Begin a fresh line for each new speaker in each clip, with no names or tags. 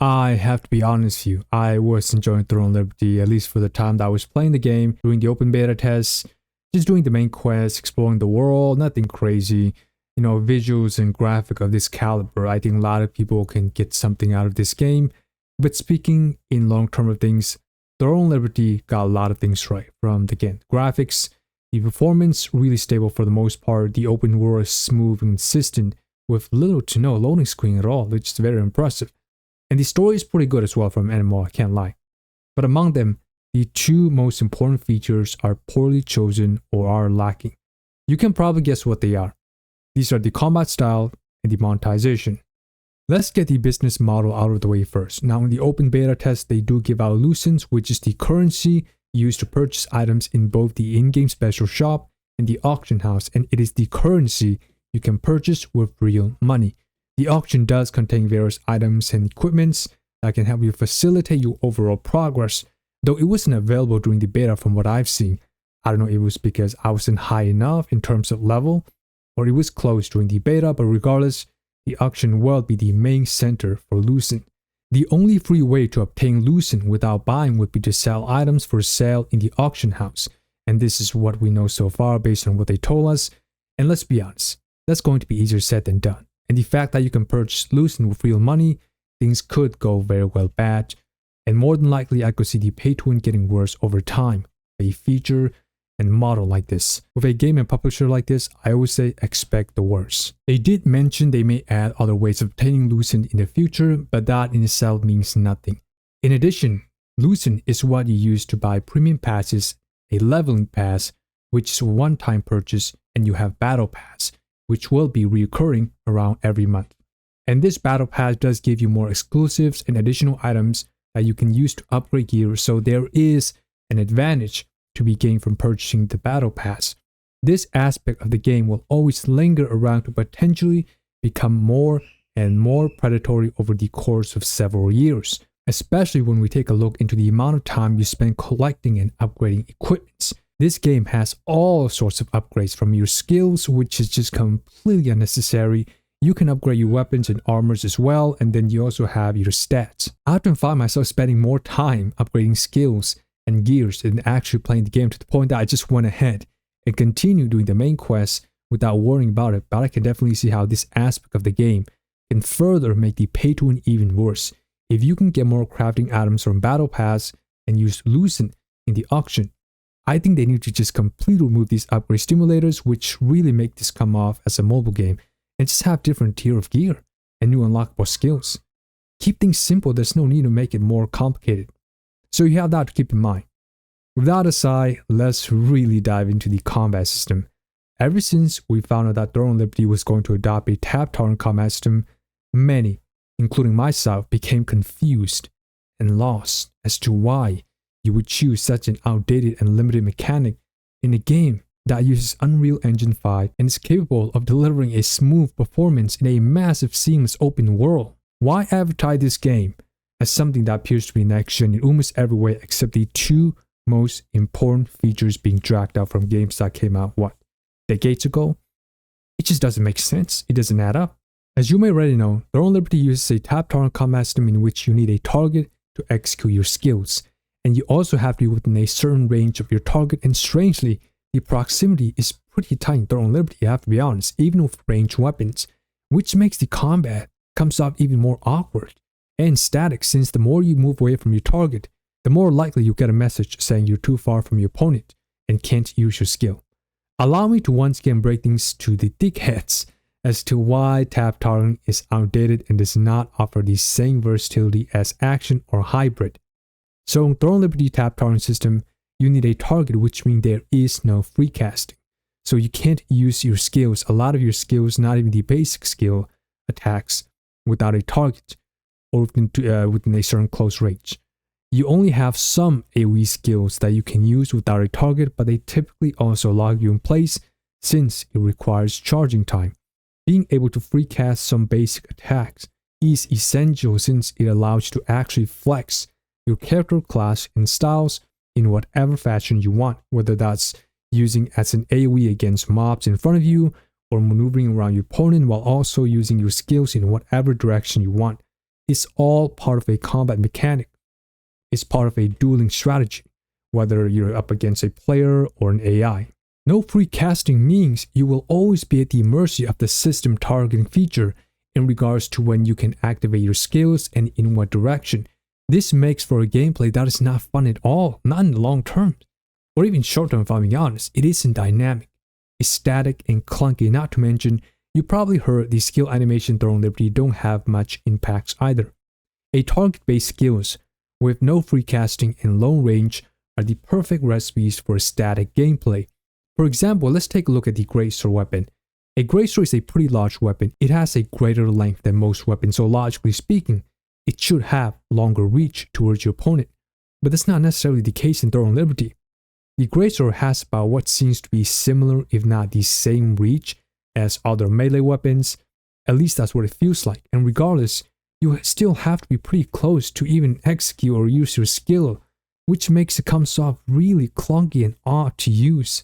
I have to be honest with you, I was enjoying Throne Liberty, at least for the time that I was playing the game, doing the open beta tests, just doing the main quest, exploring the world, nothing crazy. You know, visuals and graphic of this caliber, I think a lot of people can get something out of this game. But speaking in long term of things, Throne Liberty got a lot of things right. From again, graphics, the performance really stable for the most part, the open world is smooth and consistent with little to no loading screen at all, which is very impressive. And the story is pretty good as well from MMO, I can't lie. But among them, the two most important features are poorly chosen or are lacking. You can probably guess what they are. These are the combat style and the monetization. Let's get the business model out of the way first. Now in the open beta test, they do give out lucens, which is the currency used to purchase items in both the in-game special shop and the auction house, and it is the currency you can purchase with real money. The auction does contain various items and equipments that can help you facilitate your overall progress, though it wasn't available during the beta from what I've seen. I don't know if it was because I wasn't high enough in terms of level, or it was closed during the beta, but regardless, the auction will be the main center for lucen. The only free way to obtain lucen without buying would be to sell items for sale in the auction house, and this is what we know so far based on what they told us, and let's be honest, that's going to be easier said than done. And the fact that you can purchase lucen with real money, things could go very well bad, and more than likely I could see the pay-to-win getting worse over time. A feature and model like this. With a game and publisher like this, I always say expect the worst. They did mention they may add other ways of obtaining lucen in the future, but that in itself means nothing. In addition, lucen is what you use to buy premium passes, a leveling pass, which is a one-time purchase, and you have battle pass, which will be recurring around every month. And this battle pass does give you more exclusives and additional items that you can use to upgrade gear, so there is an advantage to be gained from purchasing the battle pass. This aspect of the game will always linger around to potentially become more and more predatory over the course of several years, especially when we take a look into the amount of time you spend collecting and upgrading equipments. This game has all sorts of upgrades from your skills, which is just completely unnecessary. You can upgrade your weapons and armors as well, and then you also have your stats. I often find myself spending more time upgrading skills and gears than actually playing the game, to the point that I just went ahead and continued doing the main quest without worrying about it. But I can definitely see how this aspect of the game can further make the pay-to-win even worse. If you can get more crafting items from battle pass and use lucen in the auction, I think they need to just completely remove these upgrade stimulators, which really make this come off as a mobile game, and just have different tier of gear and new unlockable skills. Keep things simple, there's no need to make it more complicated. So you have that to keep in mind. With that aside, let's really dive into the combat system. Ever since we found out that Throne Liberty was going to adopt a tab-tolerant combat system, many, including myself, became confused and lost as to why you would choose such an outdated and limited mechanic in a game that uses Unreal Engine 5 and is capable of delivering a smooth performance in a massive seamless open world. Why advertise this game as something that appears to be next-gen in almost every way except the two most important features being dragged out from games that came out, what, decades ago? It just doesn't make sense. It doesn't add up. As you may already know, Throne Liberty uses a tab-tolerant combat system in which you need a target to execute your skills, and you also have to be within a certain range of your target, and strangely, the proximity is pretty tight in Throne Liberty, I have to be honest, even with ranged weapons, which makes the combat comes off even more awkward and static, since the more you move away from your target, the more likely you get a message saying you're too far from your opponent and can't use your skill. Allow me to once again break things to the dickheads as to why tab tolerant is outdated and does not offer the same versatility as action or hybrid. So in Throne Liberty tab tolerant system, you need a target, which means there is no free casting. So you can't use your skills, a lot of your skills, not even the basic skill attacks, without a target or within a certain close range. You only have some AoE skills that you can use without a target, but they typically also lock you in place since it requires charging time. Being able to free cast some basic attacks is essential since it allows you to actually flex your character class and styles in whatever fashion you want, whether that's using as an AoE against mobs in front of you or maneuvering around your opponent while also using your skills in whatever direction you want. It's all part of a combat mechanic. It's part of a dueling strategy, whether you're up against a player or an AI. No free casting means you will always be at the mercy of the system targeting feature in regards to when you can activate your skills and in what direction. This makes for a gameplay that is not fun at all, not in the long term, or even short term if I'm being honest. It isn't dynamic. It's static and clunky, not to mention, you probably heard the skill animation Throne Liberty don't have much impacts either. A target-based skills with no free casting and long range are the perfect recipes for static gameplay. For example, let's take a look at the Greatsword weapon. A Greatsword is a pretty large weapon. It has a greater length than most weapons, so logically speaking, it should have longer reach towards your opponent. But that's not necessarily the case in Throne Liberty. The Greatsword has about what seems to be similar, if not the same reach as other melee weapons. At least that's what it feels like. And regardless, you still have to be pretty close to even execute or use your skill, which makes it come off really clunky and odd to use.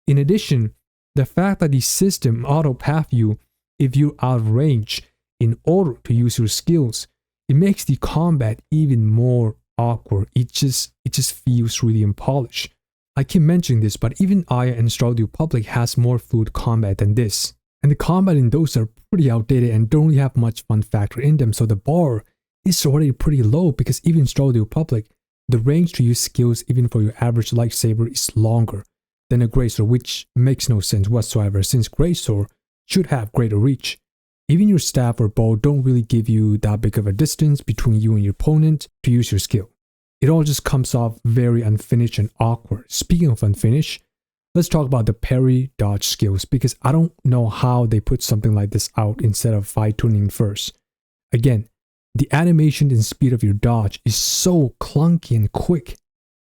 In addition, the fact that the system auto-path you if you're out of range in order to use your skills, it makes the combat even more awkward. It just feels really unpolished. I keep mentioning this, but even Aya and Stardew Republic has more fluid combat than this. And the combat in those are pretty outdated and don't really have much fun factor in them, so the bar is already pretty low because even Stardew Republic, the range to use skills even for your average lightsaber is longer than a Greatsword, which makes no sense whatsoever since Greatsword should have greater reach. Even your staff or bow don't really give you that big of a distance between you and your opponent to use your skill. It all just comes off very unfinished and awkward. Speaking of unfinished, let's talk about the parry dodge skills because I don't know how they put something like this out instead of fine-tuning first. Again, the animation and speed of your dodge is so clunky and quick,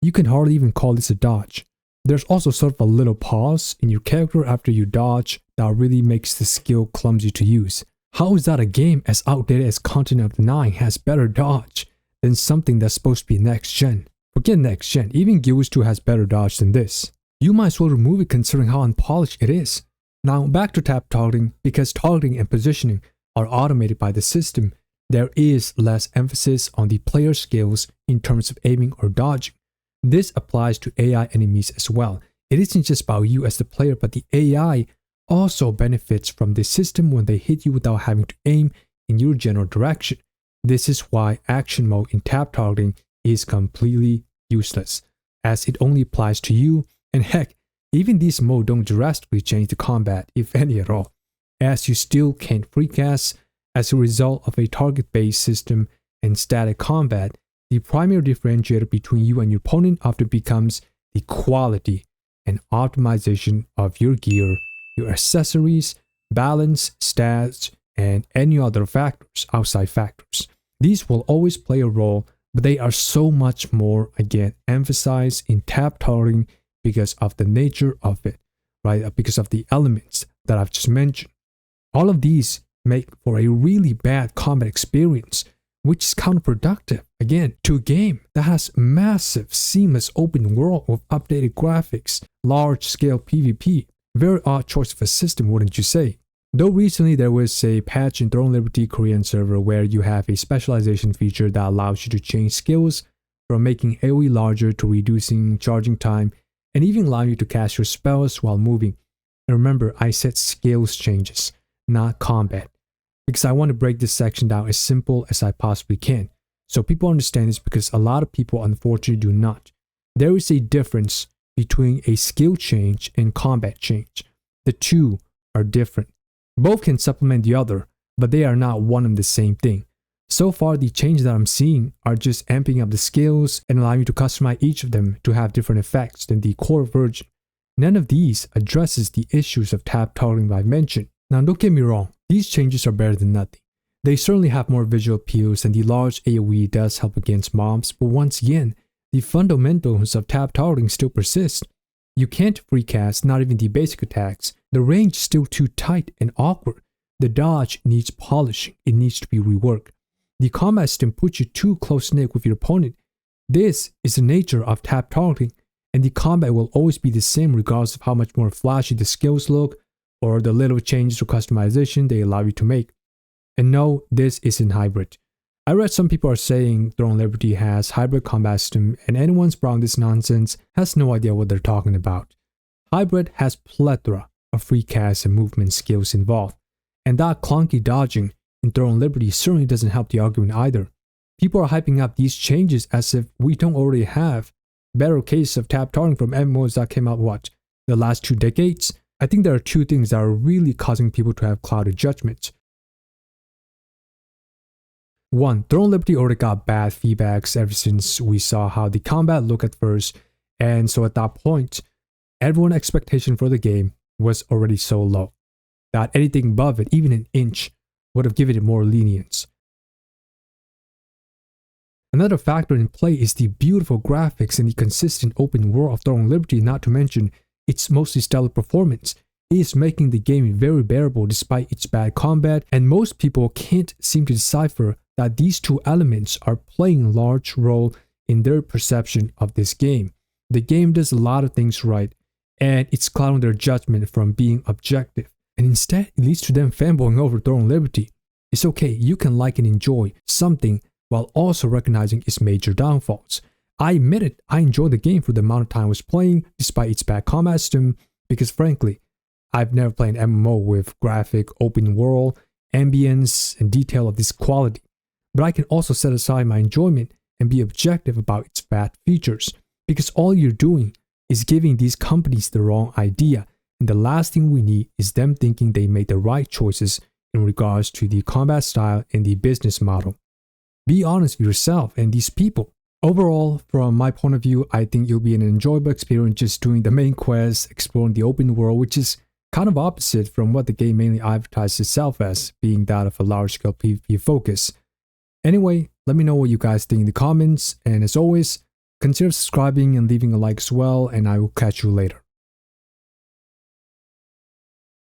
you can hardly even call this a dodge. There's also sort of a little pause in your character after you dodge that really makes the skill clumsy to use. How is that a game as outdated as Continent of the Nine has better dodge than something that's supposed to be next gen? Forget next gen, even Guild 2 has better dodge than this. You might as well remove it considering how unpolished it is. Now back to tap targeting, because targeting and positioning are automated by the system, there is less emphasis on the player skills in terms of aiming or dodging. This applies to AI enemies as well. It isn't just about you as the player, but the AI also benefits from the system when they hit you without having to aim in your general direction. This is why action mode in tap targeting is completely useless, as it only applies to you, and heck, even these modes don't drastically change the combat, if any at all, as you still can't free cast. As a result of a target-based system and static combat, the primary differentiator between you and your opponent often becomes the quality and optimization of your gear, your accessories, balance, stats, and any other factors, outside factors. These will always play a role, but they are so much more, again, emphasized in tap targeting because of the nature of it, right? Because of the elements that I've just mentioned. All of these make for a really bad combat experience, which is counterproductive, again, to a game that has massive, seamless open world with updated graphics, large-scale PvP. Very odd choice of a system, wouldn't you say? Though recently there was a patch in Throne Liberty Korean server where you have a specialization feature that allows you to change skills from making AoE larger to reducing charging time and even allowing you to cast your spells while moving. And remember, I said skills changes, not combat, because I want to break this section down as simple as I possibly can, so people understand this, because a lot of people unfortunately do not. There is a difference between a skill change and combat change. The two are different. Both can supplement the other, but they are not one and the same thing. So far, the changes that I'm seeing are just amping up the skills and allowing you to customize each of them to have different effects than the core version. None of these addresses the issues of tap targeting that I mentioned. Now, don't get me wrong, these changes are better than nothing. They certainly have more visual appeals, and the large AoE does help against mobs, but once again, the fundamentals of tap targeting still persist. You can't free cast, not even the basic attacks. The range is still too tight and awkward. The dodge needs polishing, it needs to be reworked. The combat system puts you too close-knit with your opponent. This is the nature of tap targeting, and the combat will always be the same regardless of how much more flashy the skills look or the little changes or customization they allow you to make. And no, this isn't hybrid. I read some people are saying Throne Liberty has hybrid combat system, and anyone sprouting this nonsense has no idea what they're talking about. Hybrid has plethora of free cast and movement skills involved, and that clunky dodging in Throne Liberty certainly doesn't help the argument either. People are hyping up these changes as if we don't already have better case of tap targeting from MMOs that came out, the last 2 decades? I think there are 2 things that are really causing people to have clouded judgments. 1. Throne Liberty already got bad feedbacks ever since we saw how the combat looked at first, and so at that point, everyone's expectation for the game was already so low that anything above it, even an inch, would have given it more lenience. Another factor in play is the beautiful graphics and the consistent open world of Throne Liberty, not to mention its mostly stellar performance. It is making the game very bearable despite its bad combat, and most people can't seem to decipher that these 2 elements are playing a large role in their perception of this game. The game does a lot of things right, and it's clouding their judgment from being objective, and instead it leads to them fanboying over Throne Liberty. It's okay, you can like and enjoy something while also recognizing its major downfalls. I admit it, I enjoyed the game for the amount of time I was playing despite its bad combat system, because frankly, I've never played an MMO with graphic, open world, ambience, and detail of this quality. But I can also set aside my enjoyment and be objective about its bad features, because all you're doing is giving these companies the wrong idea, and the last thing we need is them thinking they made the right choices in regards to the combat style and the business model. Be honest with yourself and these people. Overall, from my point of view, I think it'll be an enjoyable experience just doing the main quest, exploring the open world, which is kind of opposite from what the game mainly advertises itself as, being that of a large-scale PvP focus. Anyway, let me know what you guys think in the comments, and as always, consider subscribing and leaving a like as well, and I will catch you later.